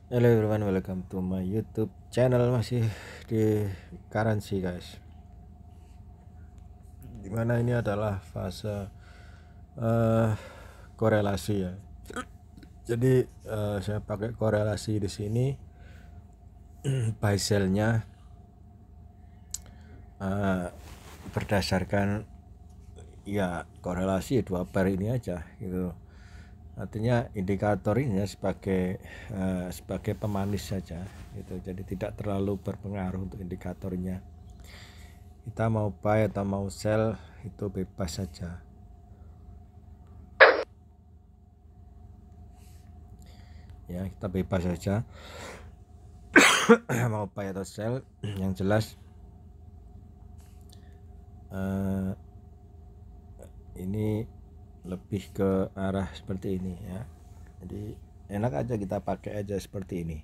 Hello everyone, welcome to my YouTube channel. Masih di currency guys, dimana ini adalah fase eh, korelasi ya. Jadi saya pakai korelasi di sini. Buy sell-nya eh, berdasarkan ya korelasi dua pair ini aja gitu. Artinya indikator ini ya sebagai pemanis saja gitu. Jadi tidak terlalu berpengaruh untuk indikatornya. Kita mau buy atau mau sell itu bebas saja ya, kita bebas saja mau buy atau sell. Yang jelas eh, ini lebih ke arah seperti ini ya, jadi enak aja kita pakai aja seperti ini.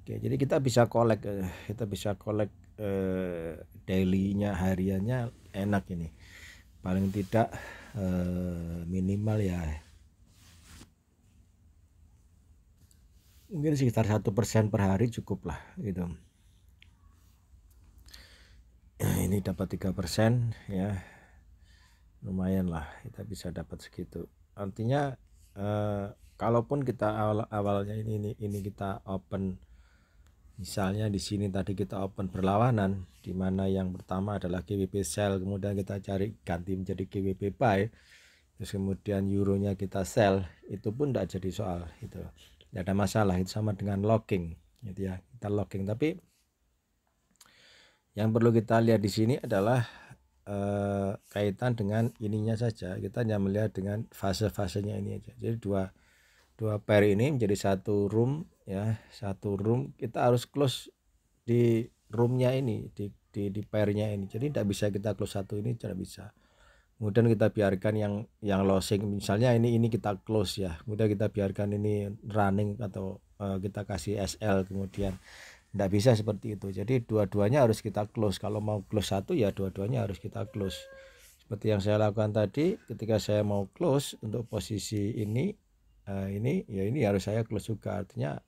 Oke, jadi kita bisa collect dailynya, hariannya enak ini, paling tidak minimal ya mungkin sekitar 1% per hari cukup lah gitu. Ini dapat 3% ya, lumayan lah kita bisa dapat segitu. Artinya kalaupun kita awalnya ini kita open, misalnya di sini tadi kita open berlawanan, di mana yang pertama adalah GBP sell, kemudian kita cari ganti menjadi GBP buy, terus kemudian euronya kita sell, itu pun tidak jadi soal, itu tidak ada masalah. Itu sama dengan locking gitu ya, kita locking. Tapi yang perlu kita lihat di sini adalah kaitan dengan ininya saja, kita hanya melihat dengan fase-fasenya ini aja. Jadi dua pair ini menjadi satu room ya, satu room. Kita harus close di roomnya ini, di pairnya ini. Jadi tidak bisa kita close satu ini, tidak bisa. Kemudian kita biarkan yang losing, misalnya ini kita close ya, kemudian kita biarkan ini running atau kita kasih SL, kemudian tidak bisa seperti itu. Jadi dua-duanya harus kita close. Kalau mau close satu ya dua-duanya harus kita close. Seperti yang saya lakukan tadi, ketika saya mau close untuk posisi ini ini harus saya close juga. Artinya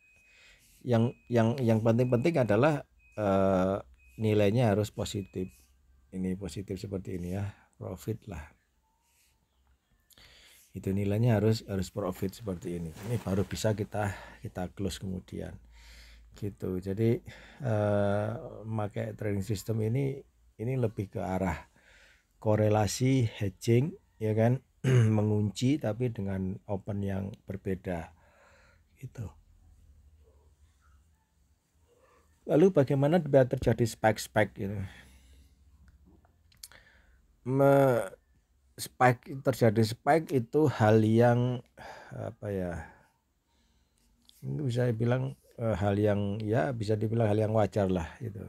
yang penting-penting adalah nilainya harus positif. Ini positif seperti ini ya, profit lah. Itu nilainya harus profit seperti ini. Ini baru bisa kita close kemudian. Gitu. Jadi memakai trading system ini lebih ke arah korelasi, hedging ya kan, mengunci tapi dengan open yang berbeda gitu. Lalu bagaimana bila terjadi spike gitu? Terjadi spike itu hal yang apa ya? Ini bisa dibilang hal yang ya bisa dibilang hal yang wajar lah gitu.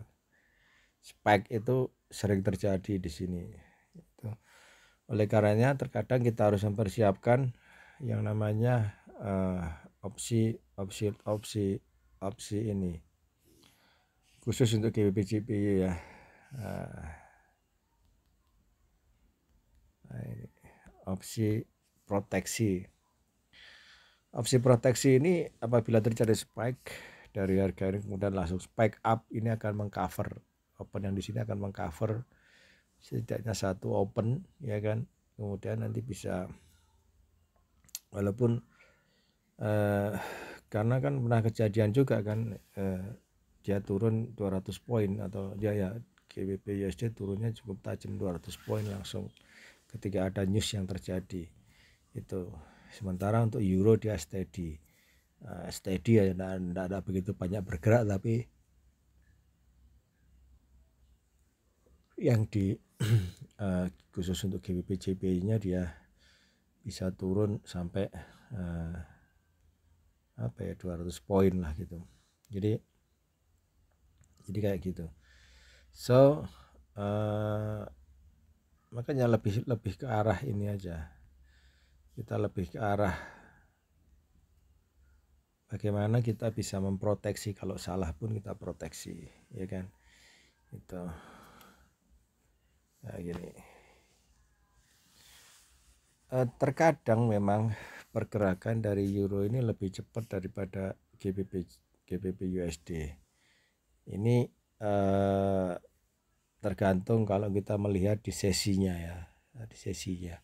Spike itu sering terjadi di sini. Gitu. Oleh karenanya terkadang kita harus mempersiapkan yang namanya opsi ini khusus untuk GBP GPU ya. Opsi proteksi. Opsi proteksi ini apabila terjadi spike dari harga ini kemudian langsung spike up, ini akan mengcover open yang di sini, akan mengcover setidaknya satu open ya kan. Kemudian nanti bisa, walaupun karena kan pernah kejadian juga kan, dia turun 200 poin atau dia ya GBP USD turunnya cukup tajam 200 poin langsung ketika ada news yang terjadi itu. Sementara untuk euro dia steady ya, tidak ada begitu banyak bergerak, tapi yang di khusus untuk GBP JPY nya dia bisa turun sampai 200 poin lah gitu. Jadi kayak gitu. So makanya lebih ke arah ini aja, kita lebih ke arah bagaimana kita bisa memproteksi, kalau salah pun kita proteksi ya kan. Itu nah gini, terkadang memang pergerakan dari euro ini lebih cepat daripada GBP USD. Ini tergantung kalau kita melihat di sesinya ya, di sesinya.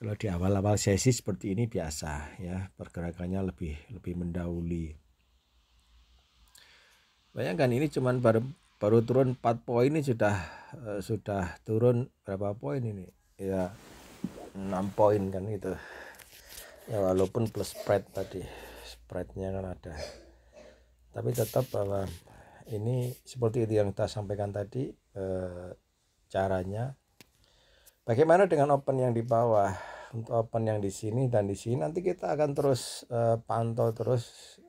Kalau di awal-awal sesi seperti ini biasa ya, pergerakannya lebih mendahului. Bayangkan ini cuman baru turun 4 poin, ini sudah turun berapa poin ini? Ya 6 poin kan gitu. Ya walaupun plus spread tadi, spreadnya kan ada. Tapi tetap bahwa ini seperti itu yang kita sampaikan tadi, caranya. Bagaimana dengan open yang di bawah? Untuk open yang di sini dan di sini nanti kita akan terus pantau terus.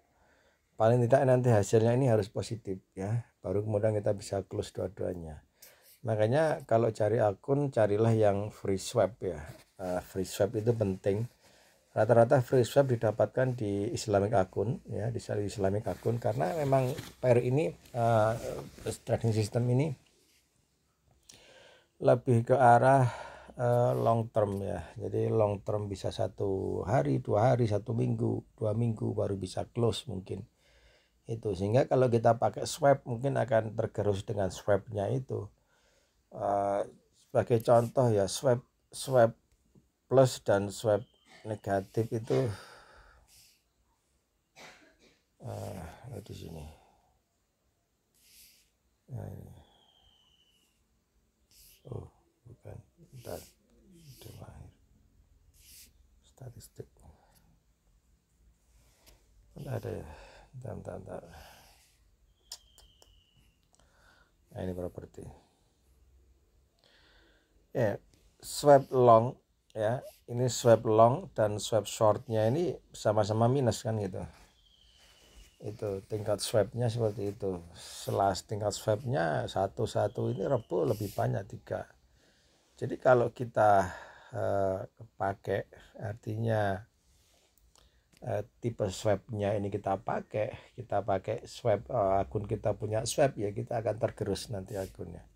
Paling tidak nanti hasilnya ini harus positif ya. Baru kemudian kita bisa close dua-duanya. Makanya kalau cari akun, carilah yang free swap ya. Free swap itu penting. Rata-rata free swap didapatkan di Islamic akun ya, di Islamic akun, karena memang pair ini trading system ini lebih ke arah long term ya. Jadi long term bisa 1 hari, 2 hari, 1 minggu, 2 minggu baru bisa close mungkin. Itu sehingga kalau kita pakai swap mungkin akan tergerus dengan swapnya itu. Sebagai contoh ya, swap plus dan swap negatif itu di sini. Nah, ini. Oh, bukan. Bentar. Statistik. Ada ya. Bentar. Nah, ini properti. Ya, swap long ya. Ini swap long dan swap shortnya ini sama-sama minus kan gitu. Itu tingkat swapnya seperti itu. Setelah tingkat swapnya 1 ini repo lebih banyak 3. Jadi kalau kita pakai, artinya tipe swapnya ini kita pakai swap, akun kita punya swap ya, kita akan tergerus nanti akunnya.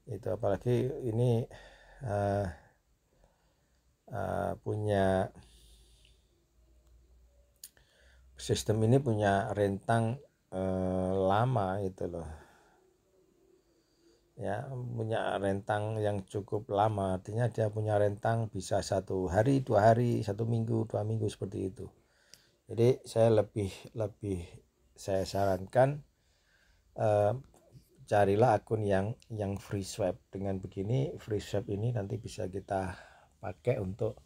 Itu apalagi ini punya sistem ini punya rentang lama itu loh ya, punya rentang yang cukup lama, artinya dia punya rentang bisa 1 hari, 2 hari, 1 minggu, 2 minggu seperti itu. Jadi saya lebih saya sarankan carilah akun yang free swap. Dengan begini free swap ini nanti bisa kita pakai untuk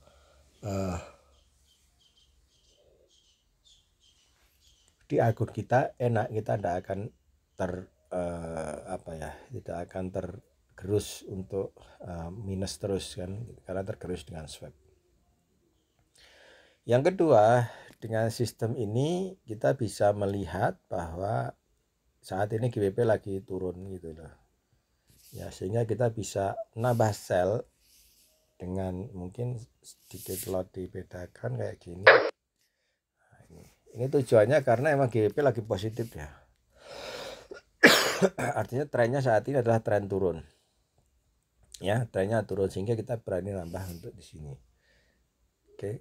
di akun kita enak, kita tidak akan tidak akan tergerus untuk minus terus kan, karena tergerus dengan swap. Yang kedua, dengan sistem ini kita bisa melihat bahwa saat ini GBP lagi turun gitu loh ya, sehingga kita bisa nambah sell dengan mungkin sedikit lot dibedakan kayak gini. Nah, ini tujuannya karena emang GBP lagi positif ya. Artinya trennya saat ini adalah tren turun ya, trennya turun, sehingga kita berani nambah untuk di sini. Oke.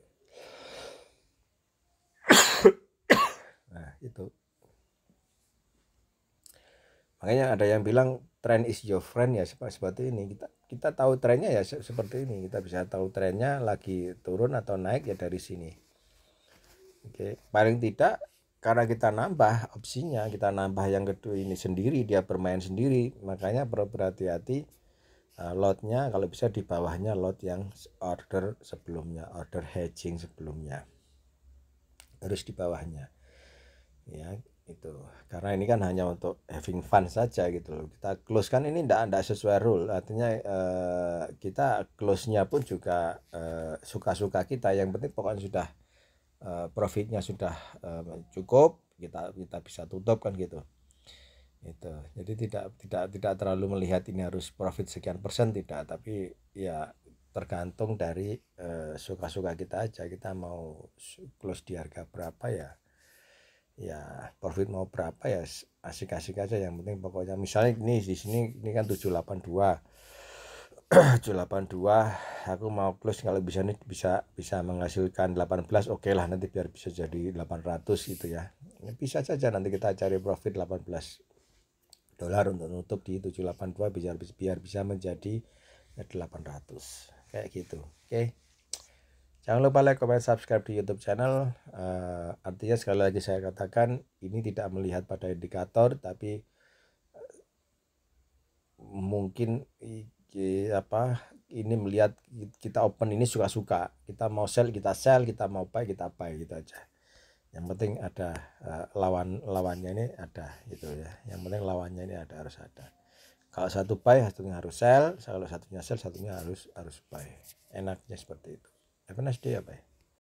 Nah itu, makanya ada yang bilang trend is your friend ya, seperti ini. Kita tahu trennya ya seperti ini, kita bisa tahu trennya lagi turun atau naik ya dari sini. Oke, paling tidak karena kita nambah opsinya, kita nambah yang kedua ini sendiri, dia bermain sendiri, makanya perlu berhati-hati lotnya, kalau bisa di bawahnya lot yang order sebelumnya, order hedging sebelumnya, harus di bawahnya ya. Itu karena ini kan hanya untuk having fun saja gitu loh. Kita close kan ini tidak sesuai rule, artinya kita close-nya pun juga suka-suka kita, yang penting pokoknya sudah profitnya sudah cukup, kita bisa tutup kan gitu. Itu jadi tidak terlalu melihat ini harus profit sekian persen, tidak, tapi ya tergantung dari suka-suka kita aja, kita mau close di harga berapa ya profit mau berapa ya asik-asik aja, yang penting pokoknya misalnya ini di sini ini kan 782 82 aku mau close kalau bisa nih bisa menghasilkan 18 oke lah, nanti biar bisa jadi 800 gitu ya. Bisa saja nanti kita cari profit 18 dolar untuk nutup di 782 biar bisa menjadi 800 kayak gitu. Oke. Jangan lupa like, comment, subscribe di YouTube channel. Artinya sekali lagi saya katakan ini tidak melihat pada indikator, tapi mungkin ini melihat kita open ini suka-suka, kita mau sell, kita mau buy gitu aja. Yang penting ada lawannya ini ada gitu ya. Yang penting lawannya ini harus ada. Kalau satu buy satunya harus sell, kalau satunya sell satunya harus buy. Enaknya seperti itu. Have a nice day ya, bye.